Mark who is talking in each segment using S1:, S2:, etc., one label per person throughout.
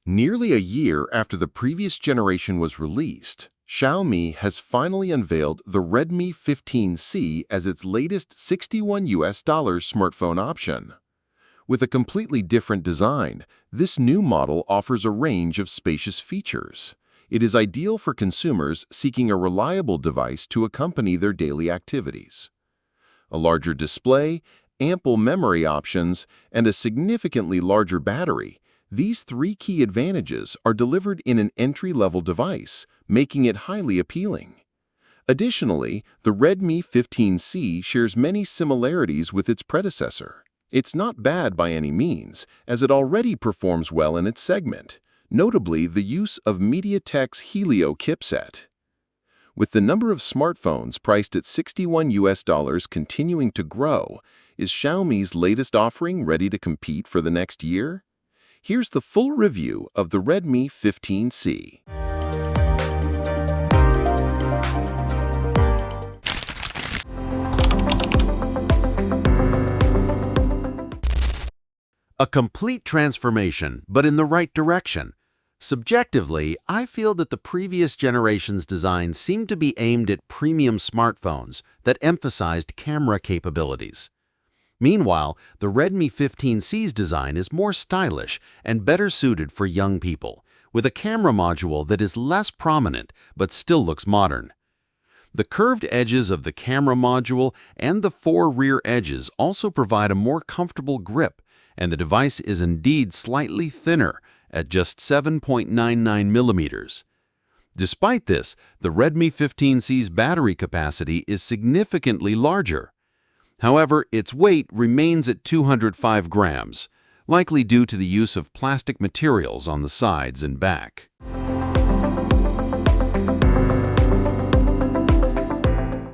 S1: Nearly a year after the previous generation was released, Xiaomi has finally unveiled the Redmi 15C as its latest $61 smartphone option. With a completely different design, this new model offers a range of spacious features. It is ideal for consumers seeking a reliable device to accompany their daily activities. A larger display, ample memory options, and a significantly larger battery. These three key advantages are delivered in an entry-level device, making it highly appealing. Additionally, the Redmi 15C shares many similarities with its predecessor. It's not bad by any means, as it already performs well in its segment, notably the use of MediaTek's Helio chipset. With the number of smartphones priced at $61 continuing to grow, is Xiaomi's latest offering ready to compete for the next year? Here's the full review of the Redmi 15C.
S2: A complete transformation, but in the right direction. Subjectively, I feel that the previous generation's design seemed to be aimed at premium smartphones that emphasized camera capabilities. Meanwhile, the Redmi 15C's design is more stylish and better suited for young people, with a camera module that is less prominent but still looks modern. The curved edges of the camera module and the four rear edges also provide a more comfortable grip, and the device is indeed slightly thinner at just 7.99 millimeters. Despite this, the Redmi 15C's battery capacity is significantly larger. However, its weight remains at 205 grams, likely due to the use of plastic materials on the sides and back.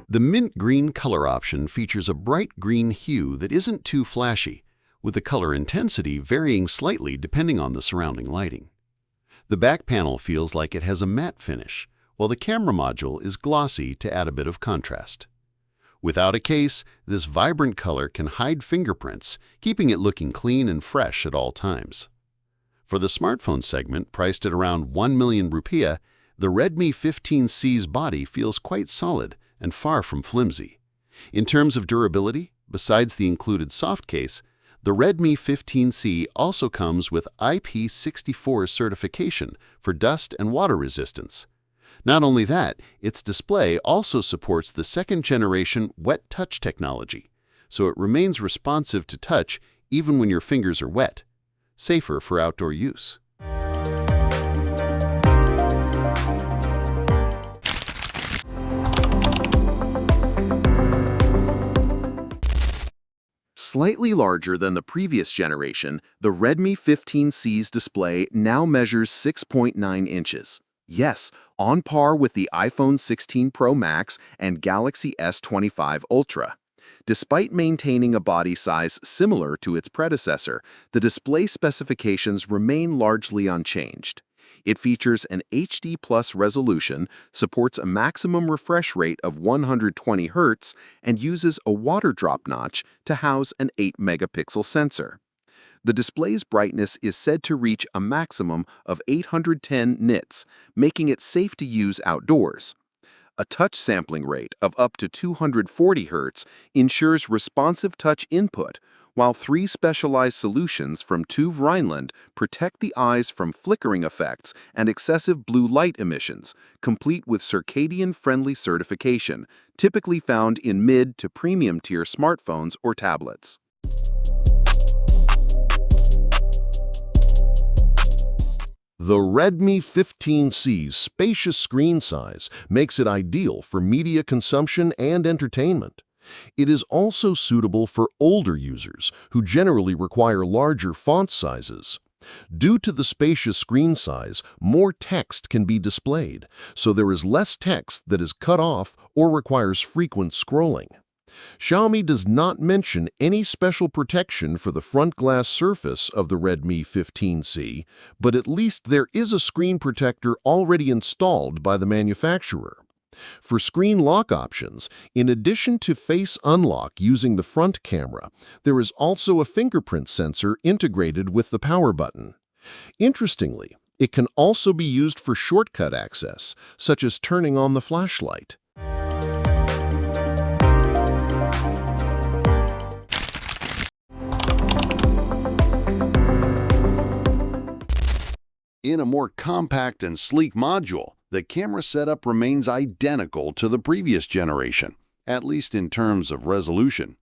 S2: The mint green color option features a bright green hue that isn't too flashy, with the color intensity varying slightly depending on the surrounding lighting. The back panel feels like it has a matte finish, while the camera module is glossy to add a bit of contrast. Without a case, this vibrant color can hide fingerprints, keeping it looking clean and fresh at all times. For the smartphone segment, priced at around 1 million rupiah, the Redmi 15C's body feels quite solid and far from flimsy. In terms of durability, besides the included soft case, the Redmi 15C also comes with IP64 certification for dust and water resistance. Not only that, its display also supports the second-generation wet touch technology, so it remains responsive to touch even when your fingers are wet, safer for outdoor use.
S1: Slightly larger than the previous generation, the Redmi 15C's display now measures 6.9 inches. Yes, on par with the iPhone 16 Pro Max and Galaxy S25 Ultra. Despite maintaining a body size similar to its predecessor, the display specifications remain largely unchanged. It features an HD+ resolution, supports a maximum refresh rate of 120 Hz, and uses a water drop notch to house an 8-megapixel sensor. The display's brightness is said to reach a maximum of 810 nits, making it safe to use outdoors. A touch sampling rate of up to 240 Hz ensures responsive touch input, while 3 specialized solutions from TÜV Rheinland protect the eyes from flickering effects and excessive blue light emissions, complete with circadian-friendly certification, typically found in mid to premium-tier smartphones or tablets.
S3: The Redmi 15C's spacious screen size makes it ideal for media consumption and entertainment. It is also suitable for older users who generally require larger font sizes. Due to the spacious screen size, more text can be displayed, so there is less text that is cut off or requires frequent scrolling. Xiaomi does not mention any special protection for the front glass surface of the Redmi 15C, but at least there is a screen protector already installed by the manufacturer. For screen lock options, in addition to face unlock using the front camera, there is also a fingerprint sensor integrated with the power button. Interestingly, it can also be used for shortcut access, such as turning on the flashlight.
S2: In a more compact and sleek module, the camera setup remains identical to the previous generation, at least in terms of resolution.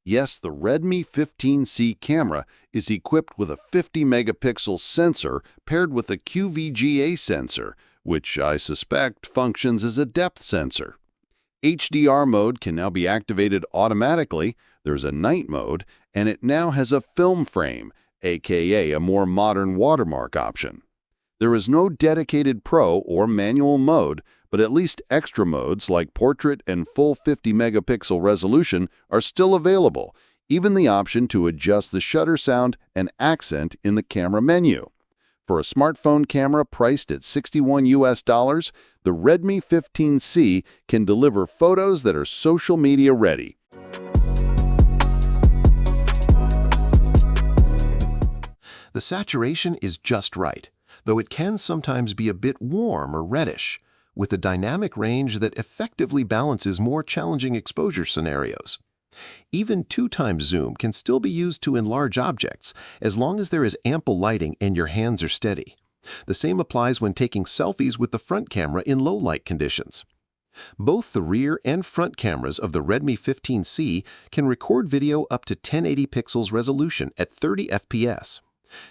S2: Yes, the Redmi 15C camera is equipped with a 50-megapixel sensor paired with a QVGA sensor, which I suspect functions as a depth sensor. HDR mode can now be activated automatically, there's a night mode, and it now has a film frame, aka a more modern watermark option. There is no dedicated Pro or manual mode, but at least extra modes like portrait and full 50-megapixel resolution are still available, even the option to adjust the shutter sound and accent in the camera menu. For a smartphone camera priced at $61, the Redmi 15C can deliver photos that are social media ready.
S1: The saturation is just right, though it can sometimes be a bit warm or reddish, with a dynamic range that effectively balances more challenging exposure scenarios. Even 2x zoom can still be used to enlarge objects, as long as there is ample lighting and your hands are steady. The same applies when taking selfies with the front camera in low-light conditions. Both the rear and front cameras of the Redmi 15C can record video up to 1080 pixels resolution at 30 FPS.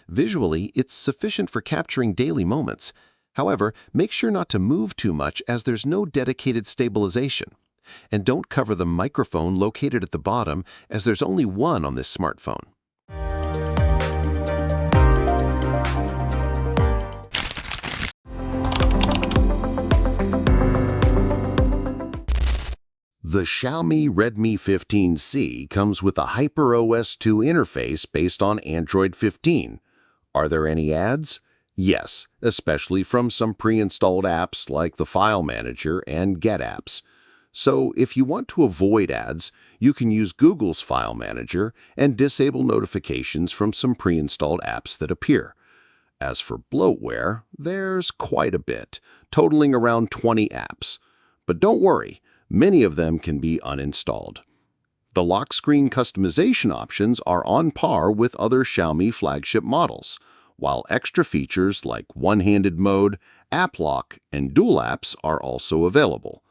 S1: Visually, it's sufficient for capturing daily moments. However, make sure not to move too much as there's no dedicated stabilization. And don't cover the microphone located at the bottom, as there's only one on this smartphone.
S3: The Xiaomi Redmi 15C comes with a HyperOS 2 interface based on Android 15. Are there any ads? Yes, especially from some pre-installed apps like the File Manager and Get Apps. So if you want to avoid ads, you can use Google's File Manager and disable notifications from some pre-installed apps that appear. As for bloatware, there's quite a bit, totaling around 20 apps. But don't worry, many of them can be uninstalled. The lock screen customization options are on par with other Xiaomi flagship models, while extra features like one-handed mode, app lock, and dual apps are also available.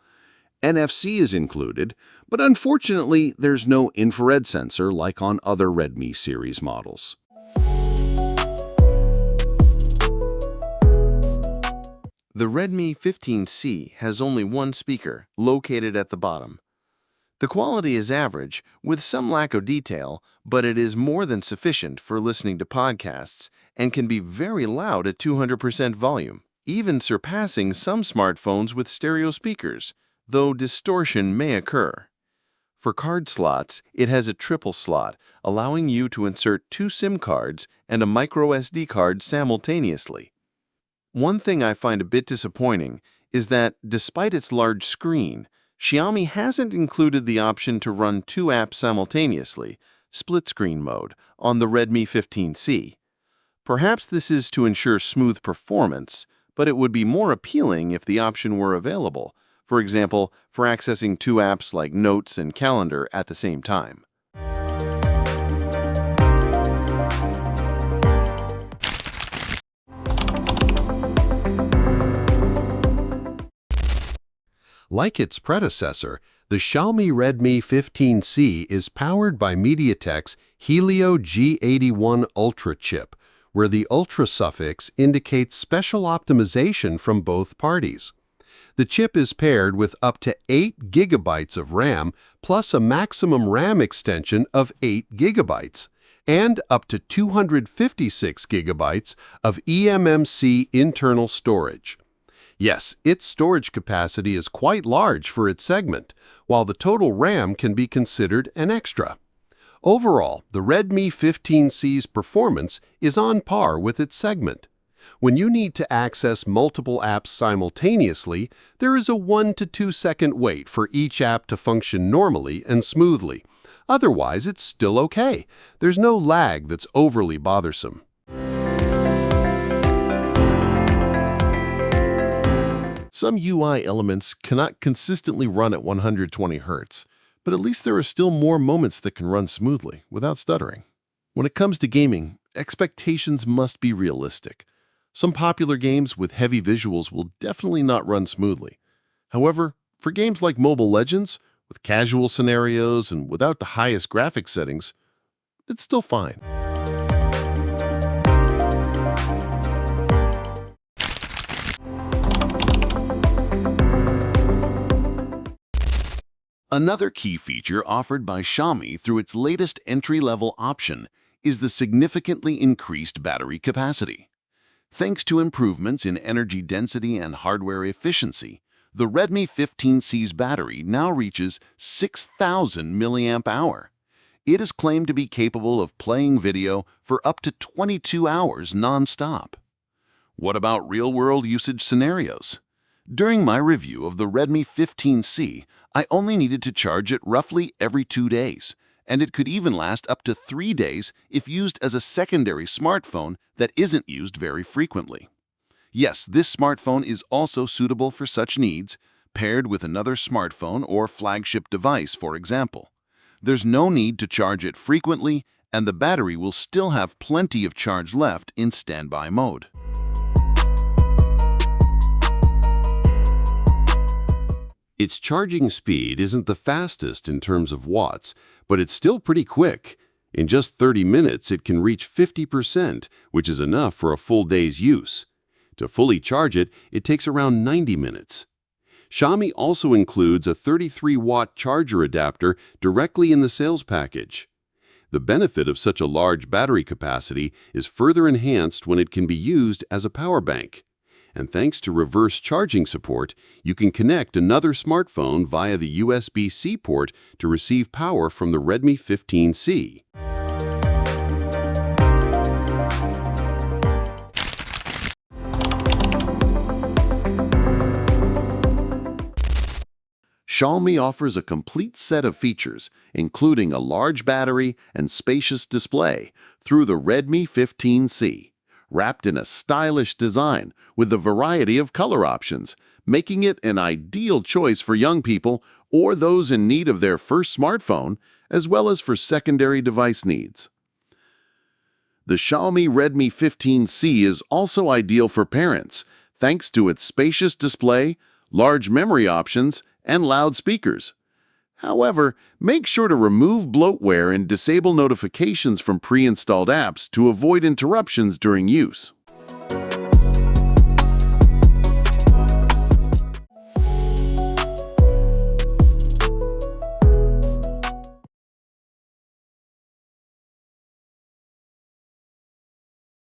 S3: NFC is included, but unfortunately there's no infrared sensor like on other Redmi series models.
S1: The Redmi 15C has only one speaker, located at the bottom. The quality is average, with some lack of detail, but it is more than sufficient for listening to podcasts and can be very loud at 200% volume, even surpassing some smartphones with stereo speakers, though distortion may occur. For card slots, it has a triple slot, allowing you to insert 2 SIM cards and a microSD card simultaneously. One thing I find a bit disappointing is that, despite its large screen, Xiaomi hasn't included the option to run 2 apps simultaneously, split-screen mode, on the Redmi 15C. Perhaps this is to ensure smooth performance, but it would be more appealing if the option were available, for example, for accessing 2 apps like Notes and Calendar at the same time.
S3: Like its predecessor, the Xiaomi Redmi 15C is powered by MediaTek's Helio G81 Ultra chip, where the Ultra suffix indicates special optimization from both parties. The chip is paired with up to 8 GB of RAM plus a maximum RAM extension of 8 GB and up to 256 GB of eMMC internal storage. Yes, its storage capacity is quite large for its segment, while the total RAM can be considered an extra. Overall, the Redmi 15C's performance is on par with its segment. When you need to access multiple apps simultaneously, there is a 1 to 2 second wait for each app to function normally and smoothly. Otherwise, it's still okay. There's no lag that's overly bothersome. Some UI elements cannot consistently run at 120 Hz, but at least there are still more moments that can run smoothly without stuttering. When it comes to gaming, expectations must be realistic. Some popular games with heavy visuals will definitely not run smoothly. However, for games like Mobile Legends, with casual scenarios and without the highest graphics settings, it's still fine.
S1: Another key feature offered by Xiaomi through its latest entry-level option is the significantly increased battery capacity. Thanks to improvements in energy density and hardware efficiency, the Redmi 15C's battery now reaches 6,000 mAh. It is claimed to be capable of playing video for up to 22 hours non-stop. What about real-world usage scenarios? During my review of the Redmi 15C, I only needed to charge it roughly every 2 days, and it could even last up to 3 days if used as a secondary smartphone that isn't used very frequently. Yes, this smartphone is also suitable for such needs, paired with another smartphone or flagship device, for example. There's no need to charge it frequently, and the battery will still have plenty of charge left in standby mode.
S2: Its charging speed isn't the fastest in terms of watts, but it's still pretty quick. In just 30 minutes, it can reach 50%, which is enough for a full day's use. To fully charge it, it takes around 90 minutes. Xiaomi also includes a 33-watt charger adapter directly in the sales package. The benefit of such a large battery capacity is further enhanced when it can be used as a power bank. And thanks to reverse charging support, you can connect another smartphone via the USB-C port to receive power from the Redmi 15C.
S3: Xiaomi offers a complete set of features, including a large battery and spacious display, through the Redmi 15C, wrapped in a stylish design with a variety of color options, making it an ideal choice for young people or those in need of their first smartphone, as well as for secondary device needs. The Xiaomi Redmi 15C is also ideal for parents, thanks to its spacious display, large memory options, and loudspeakers. However, make sure to remove bloatware and disable notifications from pre-installed apps to avoid interruptions during use.